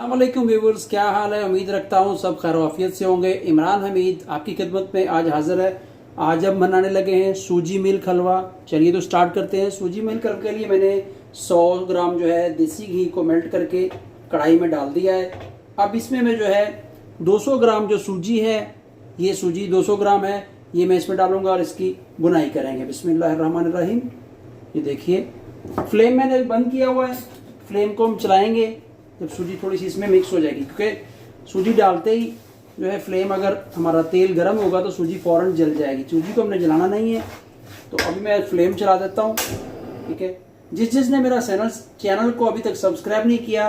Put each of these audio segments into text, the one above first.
अस्सलामुअलैकुम व्यूअर्स, क्या हाल है। उम्मीद रखता हूँ सब खैर आफियत से होंगे। इमरान हमीद आपकी खिदमत में आज हाजिर है। आज हम बनाने लगे हैं सूजी मिल्क हलवा। चलिए तो स्टार्ट करते हैं। सूजी मिल्क हलवे के लिए मैंने 100 ग्राम जो है देसी घी को मेल्ट करके कढ़ाई में डाल दिया है। अब इसमें मैं जो है 200 ग्राम जो सूजी है, ये सूजी 200 ग्राम है, ये मैं इसमें डालूंगा और इसकी बुनाई करेंगे। बिस्मिल्लाहिर्रहमानिर्रहीम। ये देखिए फ्लेम मैंने बंद किया हुआ है। फ्लेम को हम चलाएंगे जब सूजी थोड़ी सी इसमें मिक्स हो जाएगी, क्योंकि सूजी डालते ही जो है फ्लेम अगर हमारा तेल गर्म होगा तो सूजी फ़ौरन जल जाएगी। सूजी को हमने जलाना नहीं है। तो अभी मैं फ्लेम चला देता हूँ। ठीक है, जिसने मेरा चैनल को अभी तक सब्सक्राइब नहीं किया,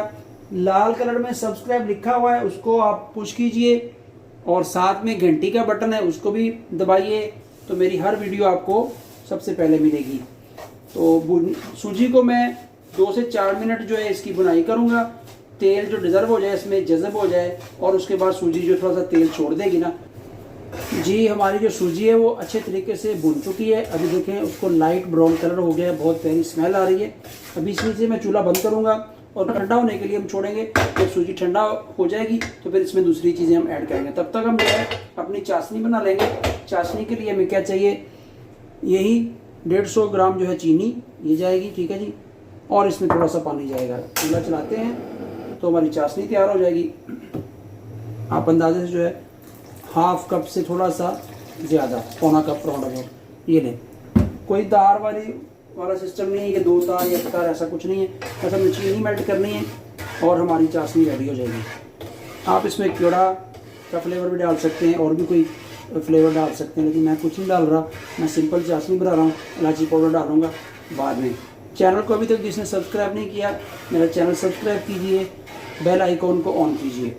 लाल कलर में सब्सक्राइब लिखा हुआ है, उसको आप पुश कीजिए और साथ में घंटी का बटन है उसको भी दबाइए, तो मेरी हर वीडियो आपको सबसे पहले मिलेगी। तो सूजी को मैं 2 से 4 मिनट जो है इसकी बुनाई करूँगा। तेल जो डिज़र्व हो जाए, इसमें जज़ब हो जाए, और उसके बाद सूजी जो थोड़ा सा तेल छोड़ देगी ना जी, हमारी जो सूजी है वो अच्छे तरीके से भुन चुकी है। अभी देखें उसको लाइट ब्राउन कलर हो गया है, बहुत प्यारी स्मेल आ रही है। अभी इसमें से मैं चूल्हा बंद करूँगा और ठंडा होने के लिए हम छोड़ेंगे। जब सूजी ठंडा हो जाएगी तो फिर इसमें दूसरी चीज़ें हम ऐड करेंगे। तब तक हम जो है अपनी चाशनी बना लेंगे। चाशनी के लिए हमें क्या चाहिए, यही 150 ग्राम जो है चीनी ये जाएगी। ठीक है जी, और इसमें थोड़ा सा पानी जाएगा। चूल्हा चलाते हैं तो हमारी चाशनी तैयार हो जाएगी। आप अंदाजे से जो है हाफ कप से थोड़ा सा ज़्यादा, पौना कप राउंड अबाउट ये लें। कोई तार वाला सिस्टम नहीं है कि 2 तार या 1 तार, ऐसा कुछ नहीं है। बस हमें चीनी मेल्ट करनी है और हमारी चाशनी रेडी हो जाएगी। आप इसमें केवड़ा का फ्लेवर भी डाल सकते हैं और भी कोई फ्लेवर डाल सकते हैं, लेकिन मैं कुछ नहीं डाल रहा। मैं सिंपल चाशनी बना रहा हूँ। इलायची पाउडर डालूंगा बाद में। चैनल को अभी तक जिसने सब्सक्राइब नहीं किया, मेरा चैनल सब्सक्राइब कीजिए, बेल आइकॉन को ऑन कीजिए।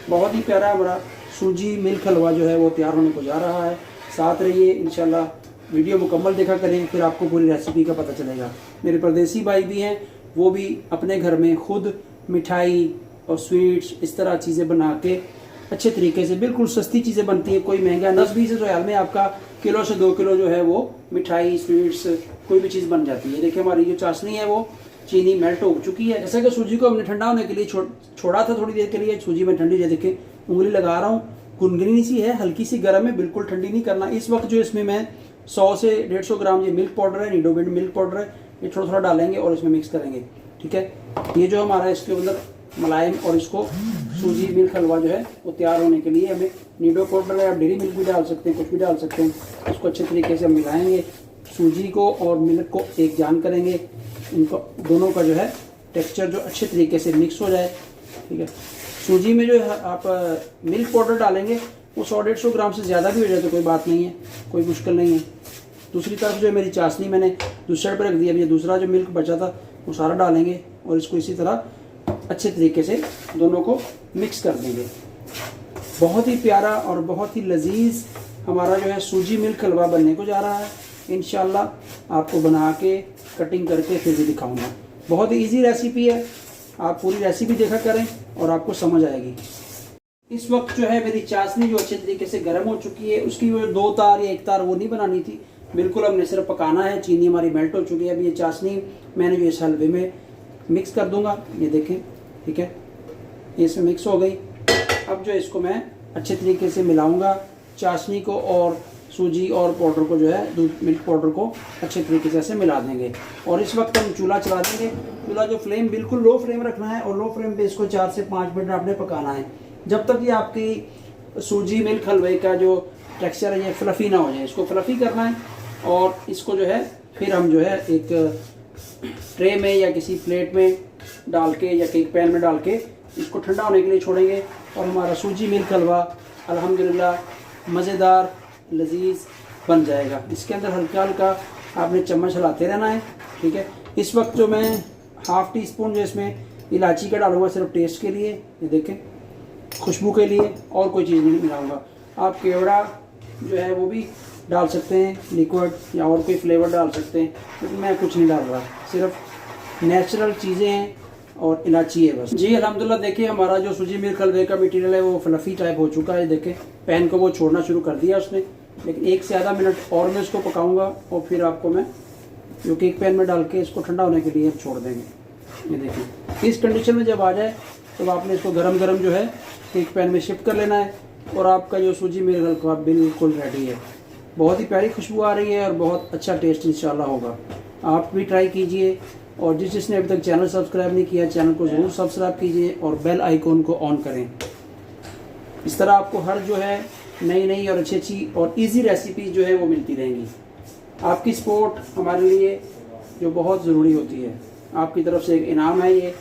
बहुत ही प्यारा हमारा सूजी मिल्क हलवा जो है वो तैयार होने को जा रहा है। साथ रहिए, इंशाल्लाह वीडियो मुकम्मल देखा करें, फिर आपको पूरी रेसिपी का पता चलेगा। मेरे परदेसी भाई भी हैं, वो भी अपने घर में खुद मिठाई और स्वीट्स इस तरह चीज़ें बना के अच्छे तरीके से, बिल्कुल सस्ती चीज़ें बनती है, कोई महंगा 10-20 रियाल में आपका किलो से 2 किलो जो है वो मिठाई स्वीट्स कोई भी चीज़ बन जाती है। देखिए हमारी जो चाशनी है वो चीनी मेल्ट हो चुकी है। जैसे कि सूजी को हमने ठंडा होने के लिए छोड़ा था थोड़ी देर के लिए। सूजी में ठंडी है, देखिए उंगली लगा रहा हूँ, गुनगुनी सी है, हल्की सी गर्म है, बिल्कुल ठंडी नहीं करना। इस वक्त जो इसमें मैं 100 से 150 ग्राम ये मिल्क पाउडर है, नीडो बिंड मिल्क पाउडर है, ये थोड़ा थोड़ा डालेंगे और इसमें मिक्स करेंगे। ठीक है, ये जो हमारा इसके अंदर मुलायम और इसको सूजी मिल्क हलवा जो है वो तैयार होने के लिए हमें नीडो पाउडर है, आप डेरी मिल्क भी डाल सकते हैं, कुछ भी डाल सकते हैं। इसको अच्छे तरीके से हम मिलाएंगे, सूजी को और मिल्क को एक जान करेंगे। इनको दोनों का जो है टेक्सचर जो अच्छे तरीके से मिक्स हो जाए। ठीक है, सूजी में जो है आप मिल्क पाउडर डालेंगे वो 100-150 ग्राम से ज़्यादा भी हो जाए तो कोई बात नहीं है, कोई मुश्किल नहीं है। दूसरी तरफ जो मेरी चाशनी मैंने दूसरे साइड पर रख दी। अब ये दूसरा जो मिल्क बचा था वो सारा डालेंगे और इसको इसी तरह अच्छे तरीके से दोनों को मिक्स कर देंगे। बहुत ही प्यारा और बहुत ही लजीज हमारा जो है सूजी मिल्क हलवा बनने को जा रहा है। इंशाल्लाह आपको बना के कटिंग करके फिर भी दिखाऊंगा। बहुत ही इजी रेसिपी है, आप पूरी रेसिपी देखा करें और आपको समझ आएगी। इस वक्त जो है मेरी चाशनी जो अच्छे तरीके से गर्म हो चुकी है, उसकी वो 2 तार या 1 तार वो नहीं बनानी थी, बिल्कुल हमने सिर्फ पकाना है। चीनी हमारी मेल्ट हो चुकी है। अब ये चाशनी मैंने जो इस हलवे में मिक्स कर दूंगा, ये देखें। ठीक है, ये इसमें मिक्स हो गई। अब जो इसको मैं अच्छे तरीके से मिलाऊंगा, चाशनी को और सूजी और पाउडर को जो है दूध मिल्क पाउडर को अच्छे तरीके से ऐसे मिला देंगे। और इस वक्त हम चूल्हा चला देंगे। चूल्हा जो फ्लेम बिल्कुल लो फ्लेम रखना है और लो फ्लेम पे इसको 4 से 5 मिनट आपने पकाना है, जब तक ये आपकी सूजी मिल्क हलवे का जो टेक्सचर है ये फ्लफ़ी ना हो जाए। इसको फ्लफ़ी करना है और इसको जो है फिर हम जो है एक ट्रे में या किसी प्लेट में डाल के या केक पैन में डाल के इसको ठंडा होने के लिए छोड़ेंगे। और हमारा सूजी मिल्क हलवा अल्हम्दुलिल्लाह मज़ेदार लजीज बन जाएगा। इसके अंदर हल्का हल्का आपने चम्मच हिलाते रहना है। ठीक है, इस वक्त जो मैं ½ टी स्पून जो इसमें इलायची का डालूंगा सिर्फ टेस्ट के लिए, ये देखें, खुशबू के लिए, और कोई चीज़ नहीं मिलाऊंगा। आप केवड़ा जो है वो भी डाल सकते हैं लिक्विड, या और कोई फ्लेवर डाल सकते हैं, लेकिन मैं कुछ नहीं डाल रहा, सिर्फ नेचुरल चीज़ें हैं और इलायची है बस। जी अल्हम्दुलिल्लाह, देखिए हमारा जो सूजी मिल्क हलवे का मटेरियल है वो फ्लफ़ी टाइप हो चुका है। देखें पैन को वो छोड़ना शुरू कर दिया उसने, लेकिन 1 से आधा मिनट और मैं इसको पकाऊंगा और फिर आपको मैं जो केक पैन में डाल के इसको ठंडा होने के लिए छोड़ देंगे। ये देखिए इस कंडीशन में जब आ जाए तो आपने इसको गरम गरम जो है केक पैन में शिफ्ट कर लेना है और आपका जो सूजी मिल्क हलवा बिल्कुल रेडी है। बहुत ही प्यारी खुशबू आ रही है और बहुत अच्छा टेस्ट इंशाल्लाह होगा। आप भी ट्राई कीजिए और जिसने अभी तक चैनल सब्सक्राइब नहीं किया चैनल को ज़रूर सब्सक्राइब कीजिए और बेल आइकॉन को ऑन करें। इस तरह आपको हर जो है नई और अच्छी और इजी रेसिपी जो है वो मिलती रहेंगी। आपकी सपोर्ट हमारे लिए जो बहुत ज़रूरी होती है, आपकी तरफ से एक इनाम है, ये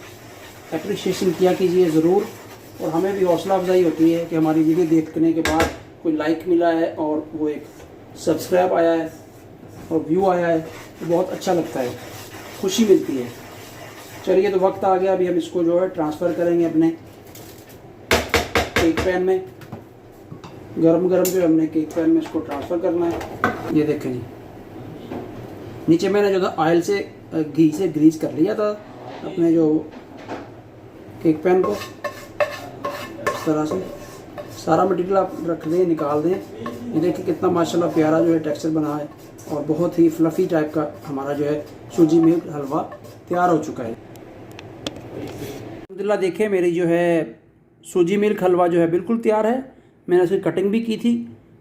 एप्रिशिएशन किया कीजिए ज़रूर। और हमें भी हौसला अफजाई होती है कि हमारी वीडियो देखने के बाद कोई लाइक मिला है और वो एक सब्सक्राइब आया है और व्यू आया है, तो बहुत अच्छा लगता है, खुशी मिलती है। चलिए तो वक्त आ गया, अभी हम इसको जो है ट्रांसफ़र करेंगे अपने केक पैन में। गरम गरम जो हमने केक पैन में इसको ट्रांसफ़र करना है। ये देखें जी, नीचे मैंने जो था ऑयल से घी से ग्रीस कर लिया था अपने जो केक पैन को। इस तरह से सारा मटेरियल आप रख दें, निकाल दें। ये देखिए कितना माशाल्लाह प्यारा जो है टेक्सचर बना है और बहुत ही फ्लफ़ी टाइप का हमारा जो है सूजी मिल्क हलवा तैयार हो चुका है। अल्हम्दुलिल्लाह देखिए मेरी जो है सूजी मिल्क हलवा जो है बिल्कुल तैयार है। मैंने उसकी कटिंग भी की थी।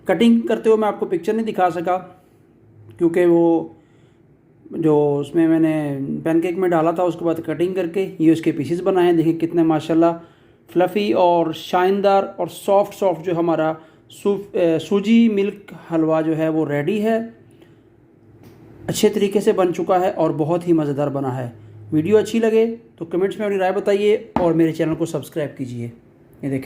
कटिंग करते हुए मैं आपको पिक्चर नहीं दिखा सका क्योंकि वो जो उसमें मैंने पैनकेक में डाला था उसके बाद कटिंग करके ये उसके पीसेस बनाए हैं। देखिए कितने माशाल्लाह फ्लफ़ी और शानदार और सॉफ्ट जो हमारा सूजी मिल्क हलवा जो है वो रेडी है, अच्छे तरीके से बन चुका है और बहुत ही मज़ेदार बना है। वीडियो अच्छी लगे तो कमेंट्स में अपनी राय बताइए और मेरे चैनल को सब्सक्राइब कीजिए। ये देखिए।